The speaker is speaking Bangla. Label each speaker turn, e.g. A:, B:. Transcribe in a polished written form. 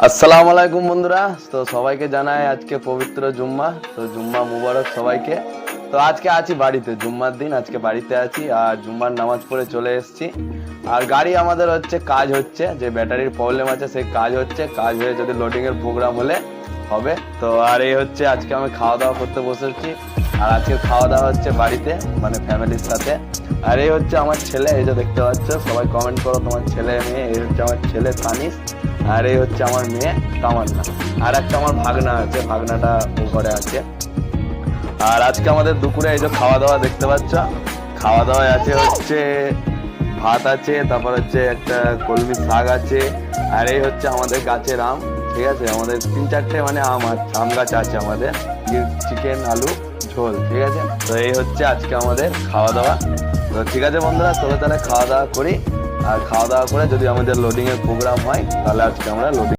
A: আসসালামু আলাইকুম বন্ধুরা। তো সবাইকে জানাই আজকে পবিত্র জুম্মা। তো জুম্মা মুবারক সবাইকে। তো আজকে আছি বাড়িতে, জুম্মার দিন আজকে বাড়িতে আছি আর জুম্মার নামাজ পড়ে চলে এসেছি। আর গাড়ি আমাদের হচ্ছে কাজ হচ্ছে, যে ব্যাটারির প্রবলেম আছে সেই কাজ হচ্ছে, কাজ হয়ে যদি লোডিং এর প্রোগ্রাম হলে হবে। তো আর এই হচ্ছে আজকে আমি খাওয়া দাওয়া করতে বসেছি। আর আজকে খাওয়া দাওয়া হচ্ছে বাড়িতে, মানে ফ্যামিলির সাথে। আর এই হচ্ছে আমার ছেলে, এই যে দেখতে পাচ্ছ, সবাই কমেন্ট করো তোমার ছেলে মেয়ে। এই হচ্ছে আমার ছেলে তানিশ, আর এই হচ্ছে আমার মেয়ে তামান্না। আর একটা আমার ভাগনা আছে, ভাগনাটা ও ঘরে আছে। আর আজকে আমাদের দুপুরে এই যে খাওয়া দাওয়া দেখতে পাচ্ছ, খাওয়া দাওয়ায় আছে হচ্ছে ভাত আছে, তারপর হচ্ছে একটা কলমি শাক আছে। আর এই হচ্ছে আমাদের গাছের আম, ঠিক আছে, আমাদের 3-4টে মানে আম গাছ আছে আমাদের। চিকেন আলু ঝোল, ঠিক আছে। তো এই হচ্ছে আজকে আমাদের খাওয়া দাওয়া। তো ঠিক আছে বন্ধুরা, চলো তাহলে খাওয়া দাওয়া করি। আর খাওয়া দাওয়া করে যদি আমাদের লোডিং এর প্রোগ্রাম হয় তাহলে আজকে আমরা লোডিং